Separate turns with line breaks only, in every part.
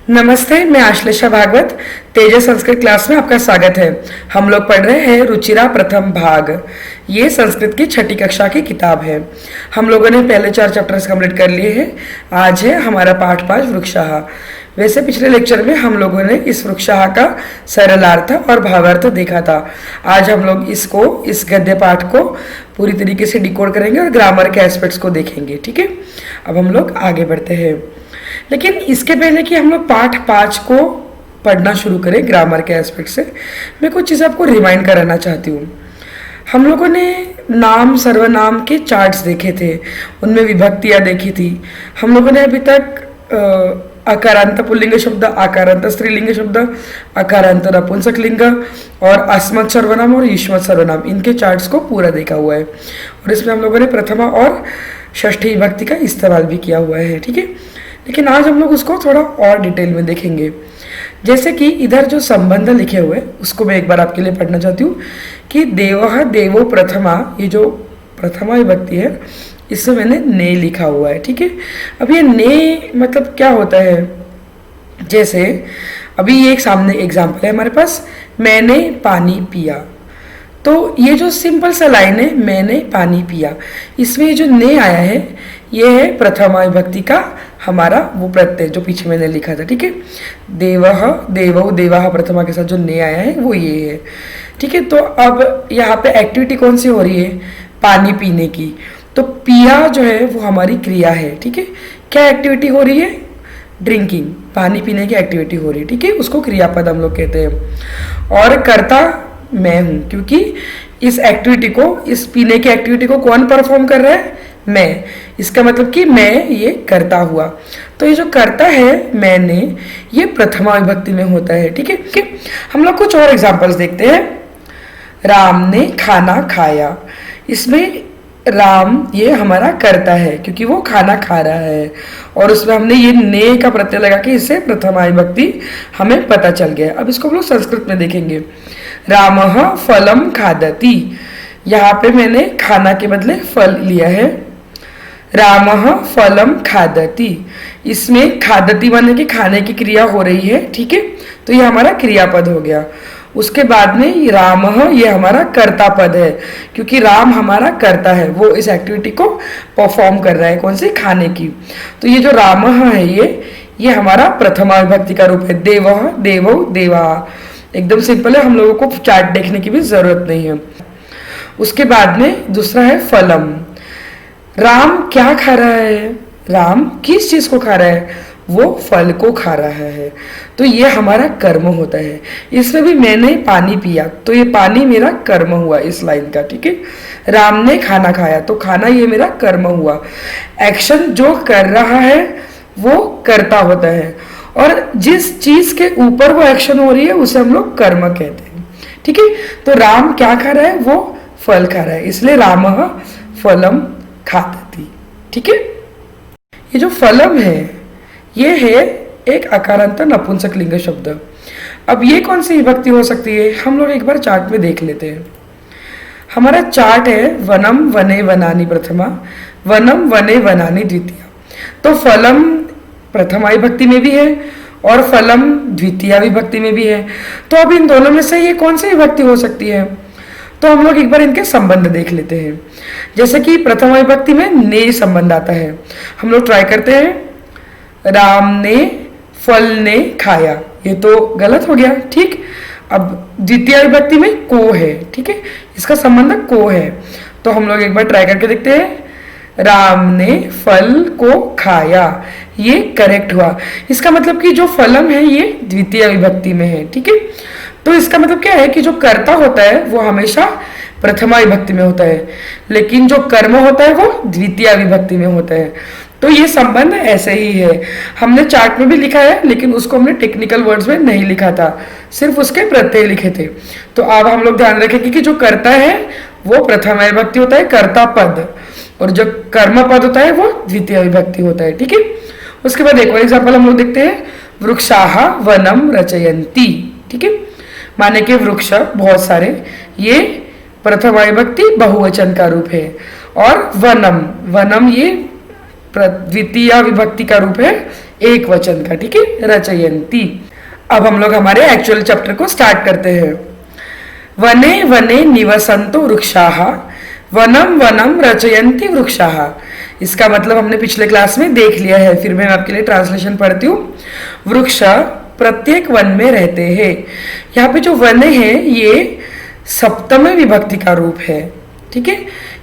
नमस्ते, मैं आश्लेषा भागवत तेजस संस्कृत क्लास में आपका स्वागत है। हम लोग पढ़ रहे हैं रुचिरा प्रथम भाग। ये संस्कृत की छठी कक्षा की किताब है। हम लोगों ने पहले 4 चैप्टर्स कंप्लीट कर लिए हैं। आज है हमारा पाठ 5 वृक्षाह। वैसे पिछले लेक्चर में हम लोगों ने इस वृक्षाह का सरलार्थ और भावार्थ देखा था। आज हम लोग इस गद्य पाठ को पूरी तरीके से डिकोड करेंगे और ग्रामर के एस्पेक्ट्स को देखेंगे। ठीक है, अब हम लोग आगे बढ़ते हैं। लेकिन इसके पहले कि हम लोग पाठ 5 को पढ़ना शुरू करें ग्रामर के एस्पेक्ट से, मैं कुछ चीज़ आपको रिमाइंड कराना चाहती हूँ। हम लोगों ने नाम सर्वनाम के चार्ट्स देखे थे, उनमें विभक्तियाँ देखी थी। हम लोगों ने अभी तक अकारांत पुल्लिंग शब्द, अकारांत स्त्रीलिंग शब्द, अकारांत नपुंसक लिंग और अस्मत् सर्वनाम और युष्मत् सर्वनाम, इनके चार्ट्स को पूरा देखा हुआ है। और इसमें हम लोगों ने प्रथमा और षष्ठी विभक्ति का इस्तेमाल भी किया हुआ है। ठीक है, लेकिन आज हम लोग उसको थोड़ा और डिटेल में देखेंगे। जैसे कि इधर जो संबंध लिखे हुए उसको मैं एक बार आपके लिए पढ़ना चाहती हूँ कि देवः देवो प्रथमा, ये जो प्रथमा विभक्ति है इसमें मैंने ने लिखा हुआ है। ठीक है, अब ये ने मतलब क्या होता है, जैसे अभी ये एक सामने एग्जाम्पल है हमारे पास, मैंने पानी पिया। तो ये जो सिंपल सा लाइन है मैंने पानी पिया, इसमें जो ने आया है ये है प्रथमा विभक्ति का हमारा वो प्रत्यय जो पीछे मैंने लिखा था। ठीक है, देवः देवौ देवाः प्रथमा के साथ जो ने आया है वो ये है। ठीक है, तो अब यहाँ पे एक्टिविटी कौन सी हो रही है, पानी पीने की। तो पिया जो है वो हमारी क्रिया है। ठीक है, क्या एक्टिविटी हो रही है, ड्रिंकिंग, पानी पीने की एक्टिविटी हो रही है। ठीक है, उसको क्रियापद हम लोग कहते हैं। और कर्ता मैं हूँ, क्योंकि इस एक्टिविटी को, इस पीने की एक्टिविटी को कौन परफॉर्म कर रहा है, मैं। इसका मतलब कि मैं ये करता हुआ। तो ये जो करता है मैंने, ये प्रथमा विभक्ति में होता है। ठीक है, हम लोग कुछ और एग्जांपल्स देखते हैं। राम ने खाना खाया, इसमें राम ये हमारा करता है क्योंकि वो खाना खा रहा है, और उसमें हमने ये ने का प्रत्यय लगा के इससे प्रथमा विभक्ति हमें पता चल गया। अब इसको हम लोग संस्कृत में देखेंगे। रामः फलम खादति, यहाँ पे मैंने खाना के बदले फल लिया है। रामः फलम खादति, इसमें खादति माने कि खाने की क्रिया हो रही है। ठीक है, तो ये हमारा क्रियापद हो गया। उसके बाद में रामः ये हमारा कर्ता पद है, क्योंकि राम हमारा करता है, वो इस एक्टिविटी को परफॉर्म कर रहा है, कौन सी, खाने की। तो ये जो रामः है ये हमारा प्रथमा विभक्ति का रूप है। देवः देवौ देवा, एकदम सिंपल है, हम लोगों को चार्ट देखने की भी जरूरत नहीं है। उसके बाद में दूसरा है फलम। राम क्या खा रहा है, राम किस चीज को खा रहा है, वो फल को खा रहा है। तो ये हमारा कर्म होता है। इसमें भी मैंने पानी पिया, तो ये पानी मेरा कर्म हुआ इस लाइन का। ठीक है, राम ने खाना खाया, तो खाना ये मेरा कर्म हुआ। एक्शन जो कर रहा है वो करता होता है, और जिस चीज के ऊपर वो एक्शन हो रही है उसे हम लोग कर्म कहते हैं। ठीक है, तो राम क्या खा रहा है, वो फल खा रहा है, इसलिए रामः फलम खादति। ठीक है, ये जो फलम है ये है एक अकारांत नपुंसक लिंग शब्द। अब ये कौन सी विभक्ति हो सकती है, हम लोग एक बार चार्ट में देख लेते हैं। हमारा चार्ट है वनम वने वनानि प्रथमा, वनम वने वनानि द्वितीया। तो फलम प्रथमा विभक्ति में भी है और फलम द्वितीया विभक्ति में भी है। तो अब इन दोनों में से ये कौन सी विभक्ति हो सकती है, तो हम लोग एक बार इनके संबंध देख लेते हैं। जैसे कि प्रथमा विभक्ति में ने संबंध आता है, हम लोग ट्राई करते हैं। राम ने फल ने खाया, ये तो गलत हो गया। ठीक, अब द्वितीय विभक्ति में को है। ठीक है, इसका संबंध को है, तो हम लोग एक बार ट्राई करके देखते हैं। राम ने फल को खाया, ये करेक्ट हुआ। इसका मतलब कि जो फलम है ये द्वितीय विभक्ति में है। ठीक है, तो इसका मतलब क्या है कि जो कर्ता होता है वो हमेशा प्रथमा विभक्ति में होता है, लेकिन जो कर्म होता है वो द्वितीय विभक्ति में होता है। तो ये संबंध ऐसे ही है। हमने चार्ट में भी लिखा है, लेकिन उसको हमने टेक्निकल वर्ड्स में नहीं लिखा था, सिर्फ उसके प्रत्यय लिखे थे। तो अब हम लोग ध्यान रखेंगे कि जो कर्ता है वो प्रथमा विभक्ति होता है, कर्ता पद, और जो कर्म पद होता है वो द्वितीय विभक्ति होता है। ठीक है, उसके बाद एक और एग्जाम्पल हम लोग देखते हैं। वृक्षाः वनम रचयन्ति। ठीक है, माने के वृक्ष बहुत सारे, ये प्रथमा विभक्ति बहुवचन का रूप है। और वनम, वनम ये द्वितीय विभक्ति का रूप है, एक वचन का, ठीक है, रचयंती। अब हम लोग हमारे एक्चुअल चैप्टर को स्टार्ट करते हैं। वने वने निवसंतो वृक्षाः वनम वनम रचयन्ति वृक्षाः। इसका मतलब हमने पिछले क्लास में देख लिया है, फिर मैं आपके लिए ट्रांसलेशन पढ़ती हूँ। वृक्ष प्रत्येक वन में रहते हैं। यहाँ पे जो वन है ये सप्तमी विभक्ति का रूप है, ठीक है।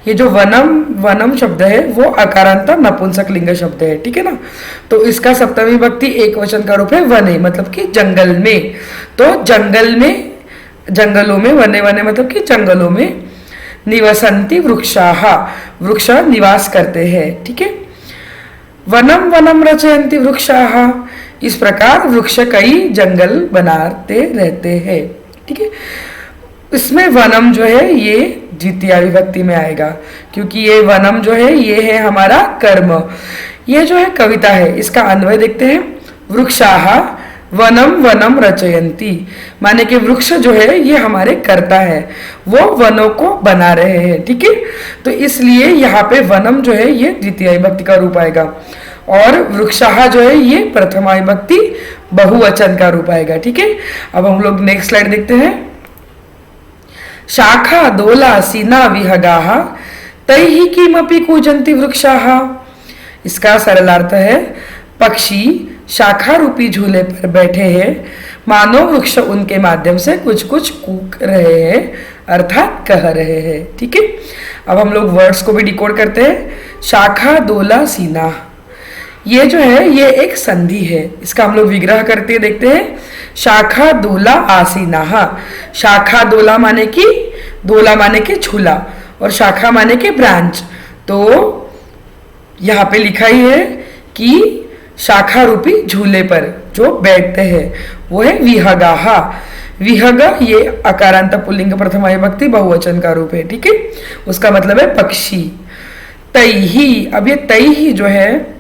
ये जो वनम वनम शब्द है वो अकारांत नपुंसक लिंग शब्द है, ठीक है ना। तो इसका सप्तमी विभक्ति एक वचन का रूप है वने, मतलब कि जंगल में। तो जंगल में, जंगलों में, वने वने मतलब कि जंगलों में। निवसंति वृक्षाः, वृक्ष निवास करते हैं, ठीक है। वनम वनम रचयन्ति वृक्षाः, इस प्रकार वृक्ष कई जंगल बनाते रहते हैं, ठीक है। इसमें वनम जो है ये द्वितीय विभक्ति में आएगा, क्योंकि ये वनम जो है ये है हमारा कर्म। ये जो है कविता है, इसका अन्वय देखते हैं। वृक्षाः वनम वनम रचयन्ति, माने कि वृक्ष जो है ये हमारे कर्ता है, वो वनों को बना रहे हैं, ठीक है। तो इसलिए यहाँ पे वनम जो है ये द्वितीय विभक्ति का रूप आएगा, और वृक्षाः जो है ये प्रथमा विभक्ति बहुवचन का रूप आएगा, ठीक है। अब हम लोग नेक्स्ट स्लाइड देखते हैं। शाखा दोला सीना विहगाः तैहि किमपि कूजन्ति वृक्षाः। इसका सरलार्थ है पक्षी शाखा रूपी झूले पर बैठे हैं, मानो वृक्ष उनके माध्यम से कुछ कुछ कूक रहे हैं, अर्थात कह रहे हैं, ठीक है। अब हम लोग वर्ड्स को भी डिकोड करते हैं। शाखा दोला सीना, ये जो है ये एक संधि है, इसका हम लोग विग्रह करते देखते हैं। शाखा दोला आसीनाः, शाखा दोला माने कि, दोला माने कि झूला, और शाखा माने कि ब्रांच। तो यहाँ पे लिखा ही है कि शाखा रूपी झूले पर जो बैठते हैं वो है विहगाः। विहग ये अकारांत पुल्लिंग प्रथमा विभक्ति बहुवचन का रूप है, ठीक है। उसका मतलब है पक्षी। तैहि, अब ये तैहि जो है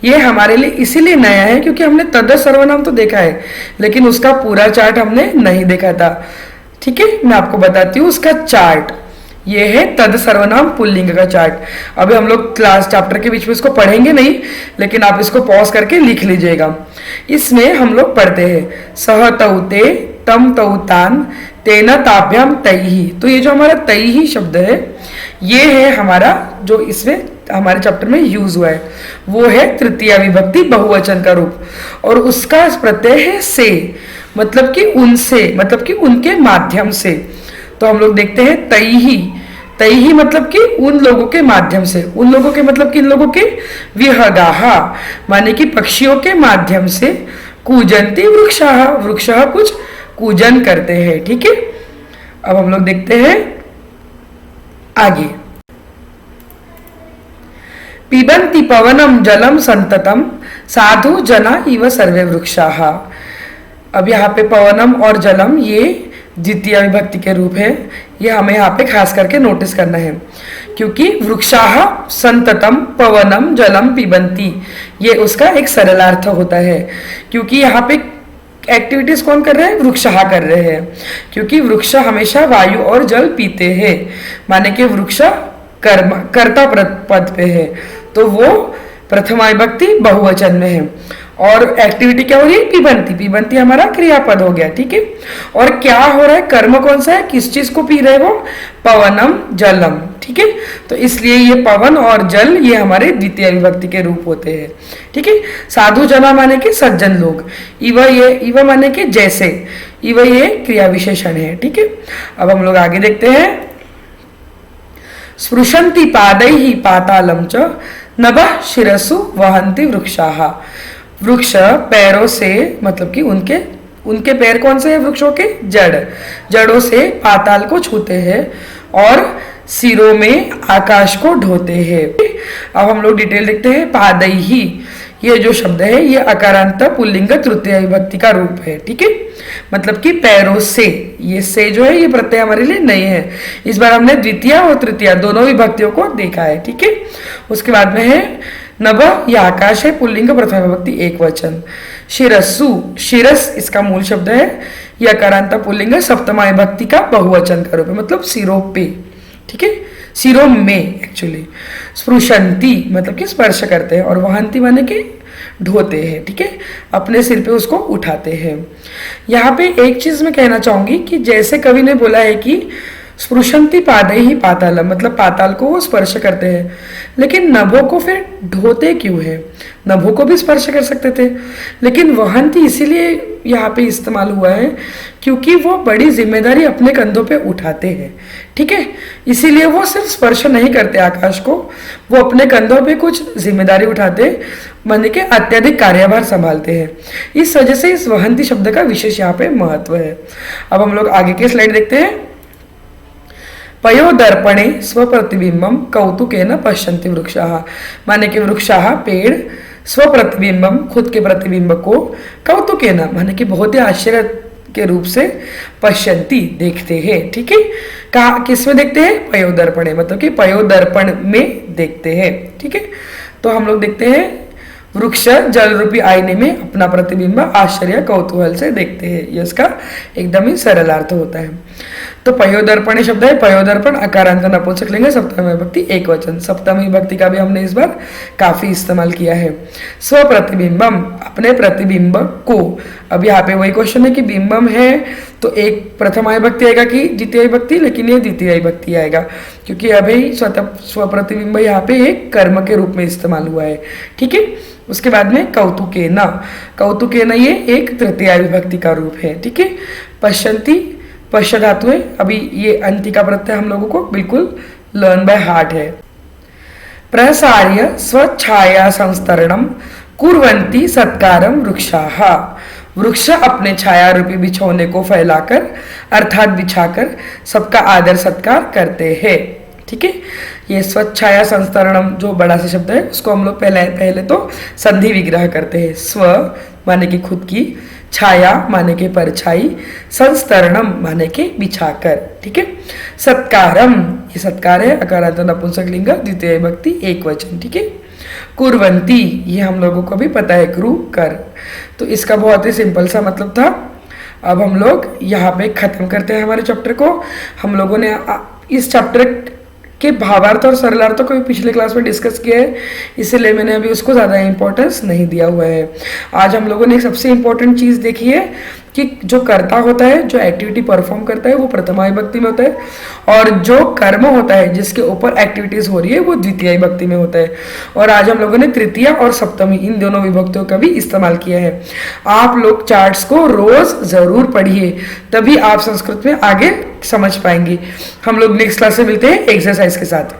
ये हमारे लिए इसीलिए नया है क्योंकि हमने तद सर्वनाम तो देखा है, लेकिन उसका पूरा चार्ट हमने नहीं देखा था, ठीक है। मैं आपको बताती हूँ उसका चार्ट। ये है तद सर्वनाम पुल्लिंग का चार्ट। अभी हम लोग क्लास चैप्टर के बीच में इसको पढ़ेंगे नहीं, लेकिन आप इसको पॉज करके लिख लीजिएगा। इसमें हम लोग पढ़ते हैं सह तौते तम तौतान तेन ताभ्याम तैहि। तो ये जो हमारा तैहि शब्द है ये है हमारा जो इसमें हमारे चैप्टर में यूज हुआ है, वो है तृतीय विभक्ति बहुवचन का रूप, और उसका प्रत्यय है से, मतलब कि उनसे, मतलब कि उनके माध्यम से। तो हम लोग देखते हैं तैहि, तैहि मतलब कि उन लोगों के माध्यम से, उन लोगों के मतलब कि इन लोगों के। विहगाः माने कि पक्षियों के माध्यम से। कूजन्ति वृक्षाः, वृक्षाः कुछ कूजन करते हैं, ठीक है। अब हम लोग देखते हैं आगे। पिबन्ति पवनम जलम संततम साधु जना इव सर्वे वृक्षाः। अब यहाँ पे पवनम और जलम ये द्वितीय विभक्ति के रूप है, ये हमें यहाँ पे खास करके नोटिस करना है, क्योंकि वृक्षाः संततम पवनम जलम पिबन्ति ये उसका एक सरलार्थ होता है। क्योंकि यहाँ पे एक्टिविटीज कौन कर रहे हैं? वृक्षाः कर रहे हैं, क्योंकि वृक्ष हमेशा वायु और जल पीते हैं, माने कि वृक्ष कर्ता पद पे है, तो वो प्रथमा विभक्ति बहुवचन में है। और एक्टिविटी क्या हो रही है? पिबंती, पिबंती हमारा क्रियापद हो गया, ठीक है। और क्या हो रहा है? कर्म कौन सा है? किस चीज को पी रहे हो? पवनम जलम, ठीक है। तो इसलिए ये पवन और जल ये हमारे द्वितीय विभक्ति के रूप होते हैं, ठीक है। साधु जना माने के सज्जन लोग, इव ये इव माने के जैसे, इव ये क्रिया विशेषण है, ठीक है। अब हम लोग आगे देखते हैं। स्पृशन्ति पादैहि पातालम च नभः शिरसु वहन्ति वृक्षाः। वृक्ष पैरों से, मतलब कि उनके पैर कौन से हैं? वृक्षों के जड़ों से पाताल को छूते हैं और सिरों में आकाश को ढोते हैं। अब हम लोग डिटेल देखते हैं। पादैहि ये जो शब्द है ये अकारांत पुल्लिंग तृतीय विभक्ति का रूप है, ठीक है। मतलब कि पैरों से, ये से जो है ये प्रत्यय हमारे लिए नहीं है। इस बार हमने द्वितीय और तृतीय दोनों विभक्तियों को देखा है, ठीक है। उसके बाद में है नभ, यह आकाश है, पुल्लिंग प्रथम विभक्ति एक वचन। शिरस्सु, शिरस इसका मूल शब्द है, यह अकारांत पुल्लिंग सप्तमा विभक्ति का बहुवचन का रूप है, मतलब सिरों पे, ठीक है, सिरों में एक्चुअली। स्पृशंती मतलब कि स्पर्श करते हैं, और वहंती माने कि ढोते हैं, ठीक है, अपने सिर पे उसको उठाते हैं। यहाँ पे एक चीज मैं कहना चाहूंगी कि जैसे कवि ने बोला है कि स्पृशंति पादे ही पातालम, मतलब पाताल को वो स्पर्श करते हैं, लेकिन नभों को फिर ढोते क्यों है? नभों को भी स्पर्श कर सकते थे, लेकिन वहंती इसीलिए यहाँ पे इस्तेमाल हुआ है क्योंकि वो बड़ी जिम्मेदारी अपने कंधों पे उठाते हैं, ठीक है, इसीलिए वो सिर्फ स्पर्श नहीं करते आकाश को, वो अपने कंधों पे कुछ जिम्मेदारी उठाते, माने के अत्यधिक कार्यभार संभालते हैं। इस वजह से इस वहंती शब्द का विशेष यहाँ पे महत्व है। अब हम लोग आगे के स्लाइड देखते हैं। पयोदर्पणे स्वप्रतिबिंबम कौतुकेन पश्यन्ति वृक्षाः, माने कि वृक्षाः पेड़ स्वप्रतिबिंबम खुद के प्रतिबिंब को कौतुकेन माने कि बहुत ही आश्चर्य के रूप से पश्यन्ति देखते हैं, ठीक है, कहा किस में देखते हैं? पयोदर्पणे, मतलब कि पयोदर्पण में देखते हैं, ठीक है। तो हम लोग देखते हैं वृक्ष जल रूपी आईने में अपना प्रतिबिंब आश्चर्य कौतूहल से देखते हैं, ये इसका एकदम ही सरल अर्थ होता है। तो पयोदर्पण शब्द है, पयोदर्पण अकारांत नपुंसकलिंग सप्तमी विभक्ति एक वचन, सप्तमी विभक्ति का भी हमने इस बार काफी इस्तेमाल किया है। स्वप्रतिबिंबम अपने प्रतिबिंब को, अब यहाँ पे वही क्वेश्चन है कि बिंबम है तो एक प्रथम विभक्ति आएगा कि द्वितीय विभक्ति, लेकिन ये द्वितीय विभक्ति आएगा क्योंकि अभी स्वप्रतिबिंब यहाँ पे एक कर्म के रूप में इस्तेमाल हुआ है, ठीक है। उसके बाद में कौतुकेन, कौतुकेन ये एक तृतीय विभक्ति का रूप है, ठीक है। पश्यन्ति पश्य धातु है, अभी ये अंति का प्रत्यय हम लोगों को बिल्कुल लर्न बाय हार्ट है। प्रसार्य स्वच्छाया संस्तरणम कुर्वन्ति सत्कारम वृक्षाः, वृक्ष अपने छाया रूपी बिछौने को फैलाकर अर्थात बिछाकर सबका आदर सत्कार करते हैं, ठीक है। ये स्वच्छाया संस्तरणम जो बड़ा सा शब्द है उसको हम लोग पहले तो संधि विग्रह करते हैं। स्व माने कि खुद की, छाया माने के परछाई, संस्तरणम माने के बिछाकर, ठीक है। सत्कारम ये सत्कार है, अकारांत नपुंसकलिंग द्वितीय विभक्ति एक वचन, ठीक है। कुर्वन्ति ये हम लोगों को भी पता है, क्रू कर, तो इसका बहुत ही सिंपल सा मतलब था। अब हम लोग यहाँ पे खत्म करते हैं हमारे चैप्टर को। हम लोगों ने इस चैप्टर के भावार्थ और सरलार्थ को भी पिछले क्लास में डिस्कस किया है, इसलिए मैंने अभी उसको ज़्यादा इंपॉर्टेंस नहीं दिया हुआ है। आज हम लोगों ने एक सबसे इम्पोर्टेंट चीज़ देखी है कि जो कर्ता होता है, जो एक्टिविटी परफॉर्म करता है वो प्रथमा विभक्ति में होता है, और जो कर्म होता है जिसके ऊपर एक्टिविटीज हो रही है वो द्वितीय विभक्ति में होता है। और आज हम लोगों ने तृतीय और सप्तमी इन दोनों विभक्तियों का भी इस्तेमाल किया है। आप लोग चार्ट्स को रोज जरूर पढ़िए, तभी आप संस्कृत में आगे समझ पाएंगे। हम लोग नेक्स्ट क्लास में मिलते हैं एक्सरसाइज के साथ।